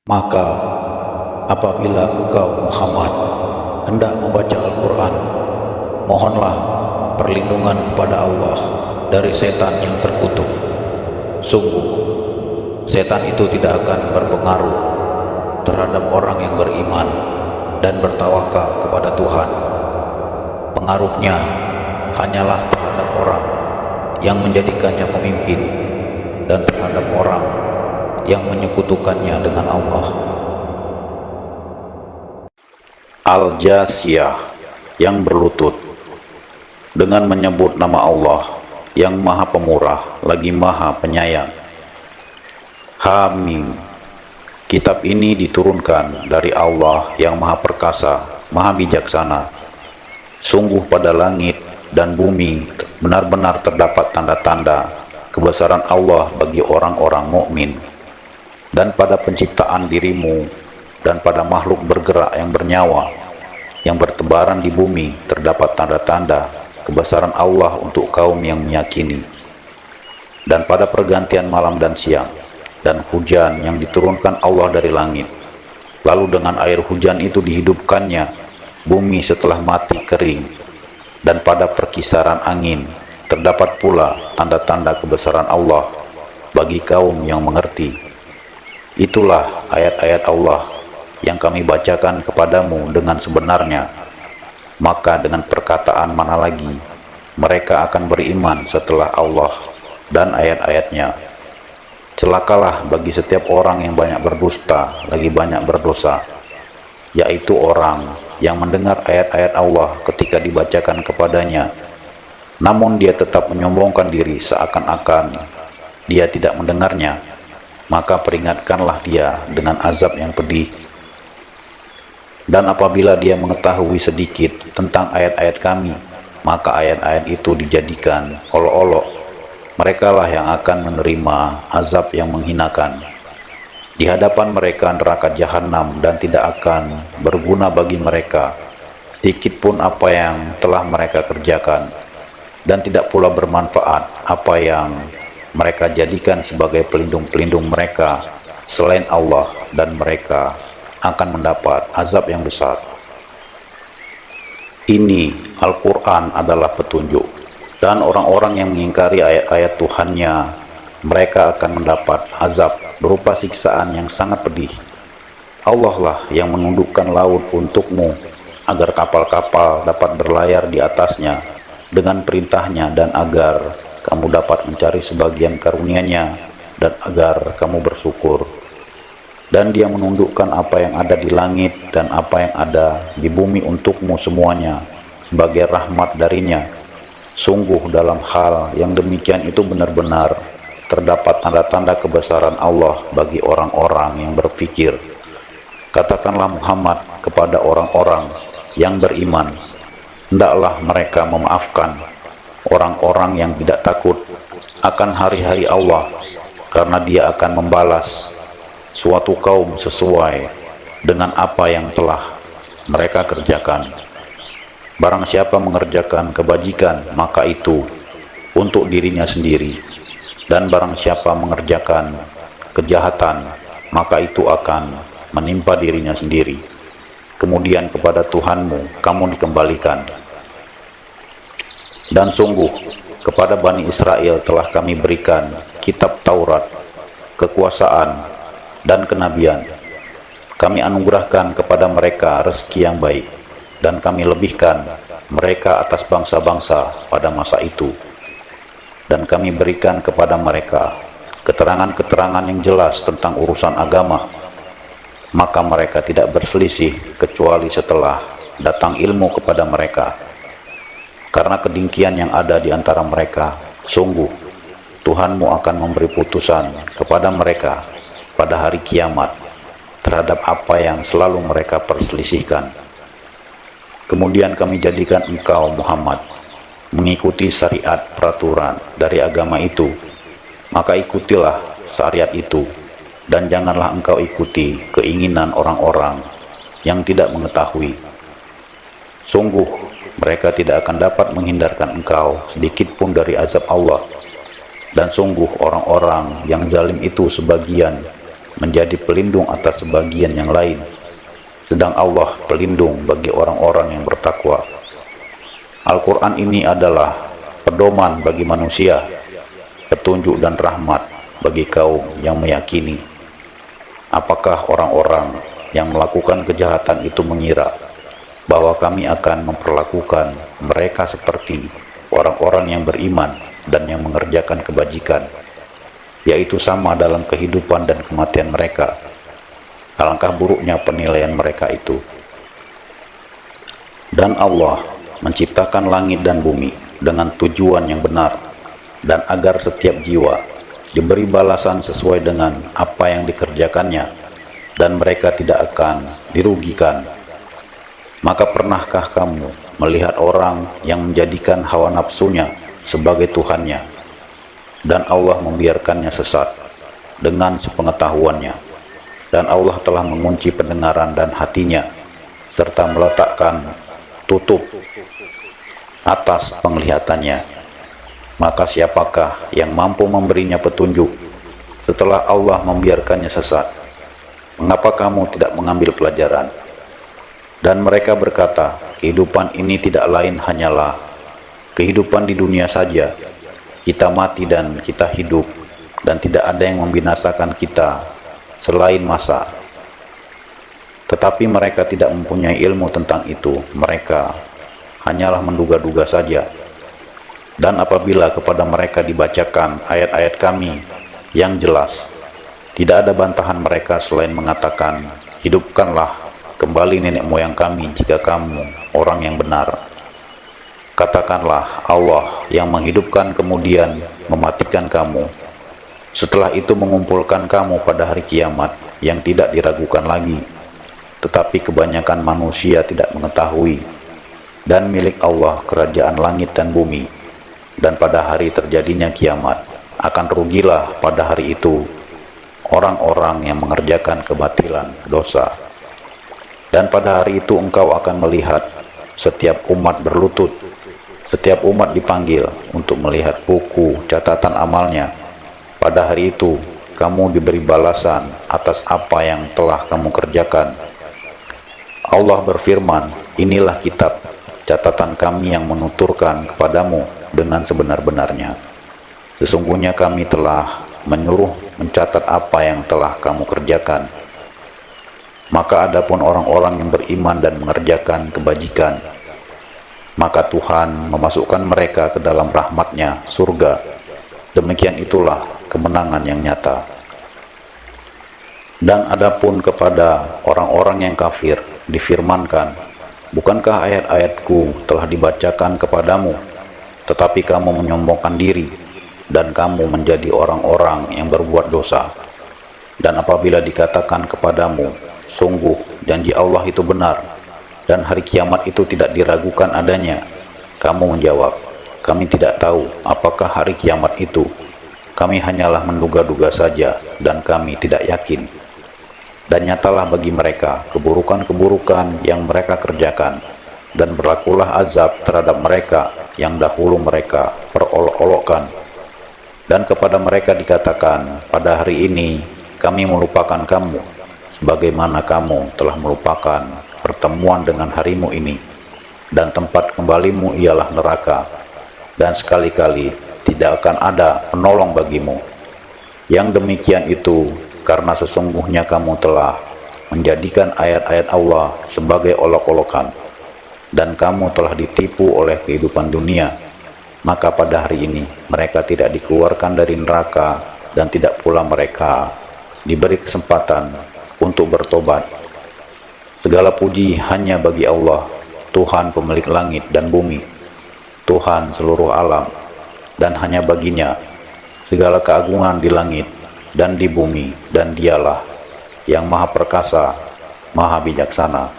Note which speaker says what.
Speaker 1: Maka apabila engkau Muhammad hendak membaca Al-Quran, mohonlah perlindungan kepada Allah dari setan yang terkutuk. Sungguh, setan itu tidak akan berpengaruh terhadap orang yang beriman dan bertawakal kepada Tuhan. Pengaruhnya hanyalah terhadap orang yang menjadikannya pemimpin dan terhadap orang yang menyekutukannya dengan Allah.
Speaker 2: Al-Jasiyah, yang berlutut, dengan menyebut nama Allah yang Maha Pemurah lagi Maha Penyayang. Hamim. Kitab ini diturunkan dari Allah yang Maha Perkasa, Maha Bijaksana. Sungguh pada langit dan bumi benar-benar terdapat tanda-tanda kebesaran Allah bagi orang-orang mukmin. Dan pada penciptaan dirimu dan pada makhluk bergerak yang bernyawa yang bertebaran di bumi terdapat tanda-tanda kebesaran Allah untuk kaum yang meyakini. Dan pada pergantian malam dan siang dan hujan yang diturunkan Allah dari langit, lalu dengan air hujan itu dihidupkannya bumi setelah mati kering. Dan pada perkisaran angin terdapat pula tanda-tanda kebesaran Allah bagi kaum yang mengerti. Itulah ayat-ayat Allah yang kami bacakan kepadamu dengan sebenarnya. Maka dengan perkataan mana lagi mereka akan beriman setelah Allah dan ayat-ayatnya? Celakalah bagi setiap orang yang banyak berdusta lagi banyak berdosa, yaitu orang yang mendengar ayat-ayat Allah ketika dibacakan kepadanya, namun dia tetap menyombongkan diri seakan-akan dia tidak mendengarnya. Maka peringatkanlah dia dengan azab yang pedih. Dan apabila dia mengetahui sedikit tentang ayat-ayat kami, maka ayat-ayat itu dijadikan olok-olok. Merekalah yang akan menerima azab yang menghinakan. Di hadapan mereka neraka jahanam, dan tidak akan berguna bagi mereka sedikit pun apa yang telah mereka kerjakan, dan tidak pula bermanfaat apa yang mereka jadikan sebagai pelindung-pelindung mereka selain Allah, dan mereka akan mendapat azab yang besar. Ini Al-Quran adalah petunjuk, dan orang-orang yang mengingkari ayat-ayat Tuhannya, mereka akan mendapat azab berupa siksaan yang sangat pedih. Allah lah yang menundukkan laut untukmu agar kapal-kapal dapat berlayar di atasnya dengan perintahnya, dan agar kamu dapat mencari sebagian karunia-Nya, dan agar kamu bersyukur. Dan Dia menundukkan apa yang ada di langit dan apa yang ada di bumi untukmu semuanya sebagai rahmat darinya. Sungguh dalam hal yang demikian itu benar-benar terdapat tanda-tanda kebesaran Allah bagi orang-orang yang berfikir. Katakanlah Muhammad kepada orang-orang yang beriman, hendaklah mereka memaafkan orang-orang yang tidak takut akan hari-hari Allah, karena Dia akan membalas suatu kaum sesuai dengan apa yang telah mereka kerjakan. Barang siapa mengerjakan kebajikan, maka itu untuk dirinya sendiri, dan barang siapa mengerjakan kejahatan, maka itu akan menimpa dirinya sendiri. Kemudian kepada Tuhanmu kamu dikembalikan. Dan sungguh kepada Bani Israel telah kami berikan kitab Taurat, kekuasaan, dan kenabian. Kami anugerahkan kepada mereka rezeki yang baik, dan kami lebihkan mereka atas bangsa-bangsa pada masa itu. Dan kami berikan kepada mereka keterangan-keterangan yang jelas tentang urusan agama. Maka mereka tidak berselisih kecuali setelah datang ilmu kepada mereka. Karena kedengkian yang ada di antara mereka, sungguh Tuhanmu akan memberi putusan kepada mereka pada hari kiamat terhadap apa yang selalu mereka perselisihkan. Kemudian kami jadikan engkau Muhammad mengikuti syariat peraturan dari agama itu, maka ikutilah syariat itu, dan janganlah engkau ikuti keinginan orang-orang yang tidak mengetahui. Sungguh mereka tidak akan dapat menghindarkan engkau sedikit pun dari azab Allah, dan sungguh orang-orang yang zalim itu sebagian menjadi pelindung atas sebagian yang lain, sedang Allah pelindung bagi orang-orang yang bertakwa. Al-Quran ini adalah pedoman bagi manusia, petunjuk dan rahmat bagi kaum yang meyakini. Apakah orang-orang yang melakukan kejahatan itu mengira bahwa kami akan memperlakukan mereka seperti orang-orang yang beriman dan yang mengerjakan kebajikan, yaitu sama dalam kehidupan dan kematian mereka? Alangkah buruknya penilaian mereka itu. Dan Allah menciptakan langit dan bumi dengan tujuan yang benar, dan agar setiap jiwa diberi balasan sesuai dengan apa yang dikerjakannya, dan mereka tidak akan dirugikan. Maka pernahkah kamu melihat orang yang menjadikan hawa nafsunya sebagai Tuhannya, dan Allah membiarkannya sesat dengan sepengetahuannya, dan Allah telah mengunci pendengaran dan hatinya, serta meletakkan tutup atas penglihatannya? Maka siapakah yang mampu memberinya petunjuk setelah Allah membiarkannya sesat? Mengapa kamu tidak mengambil pelajaran? Dan mereka berkata, kehidupan ini tidak lain hanyalah kehidupan di dunia saja. Kita mati dan kita hidup, dan tidak ada yang membinasakan kita selain masa. Tetapi mereka tidak mempunyai ilmu tentang itu. Mereka hanyalah menduga-duga saja. Dan apabila kepada mereka dibacakan ayat-ayat kami yang jelas, tidak ada bantahan mereka selain mengatakan, hidupkanlah kembali nenek moyang kami jika kamu orang yang benar. Katakanlah, Allah yang menghidupkan kemudian mematikan kamu, setelah itu mengumpulkan kamu pada hari kiamat yang tidak diragukan lagi. Tetapi kebanyakan manusia tidak mengetahui. Dan milik Allah kerajaan langit dan bumi, dan pada hari terjadinya kiamat akan rugilah pada hari itu orang-orang yang mengerjakan kebatilan dosa. Dan pada hari itu engkau akan melihat setiap umat berlutut, setiap umat dipanggil untuk melihat buku catatan amalnya. Pada hari itu kamu diberi balasan atas apa yang telah kamu kerjakan. Allah berfirman, inilah kitab catatan kami yang menuturkan kepadamu dengan sebenar-benarnya. Sesungguhnya kami telah menyuruh mencatat apa yang telah kamu kerjakan. Maka adapun orang-orang yang beriman dan mengerjakan kebajikan, maka Tuhan memasukkan mereka ke dalam rahmat-Nya, surga. Demikian itulah kemenangan yang nyata. Dan adapun kepada orang-orang yang kafir difirmankan, bukankah ayat-ayatku telah dibacakan kepadamu, tetapi kamu menyombongkan diri, dan kamu menjadi orang-orang yang berbuat dosa. Dan apabila dikatakan kepadamu, sungguh janji Allah itu benar, dan hari kiamat itu tidak diragukan adanya, kamu menjawab, kami tidak tahu apakah hari kiamat itu. Kami hanyalah menduga-duga saja, dan kami tidak yakin. Dan nyatalah bagi mereka keburukan-keburukan yang mereka kerjakan, dan berlakulah azab terhadap mereka yang dahulu mereka perolok-olokkan. Dan kepada mereka dikatakan, pada hari ini kami melupakan kamu, sebagaimana kamu telah melupakan pertemuan dengan harimu ini, dan tempat kembalimu ialah neraka, dan sekali-kali tidak akan ada penolong bagimu. Yang demikian itu karena sesungguhnya kamu telah menjadikan ayat-ayat Allah sebagai olok-olokan, dan kamu telah ditipu oleh kehidupan dunia. Maka pada hari ini mereka tidak dikeluarkan dari neraka, dan tidak pula mereka diberi kesempatan untuk bertobat. Segala puji hanya bagi Allah, Tuhan pemilik langit dan bumi, Tuhan seluruh alam, dan hanya baginya segala keagungan di langit dan di bumi, dan dialah yang maha perkasa, maha bijaksana.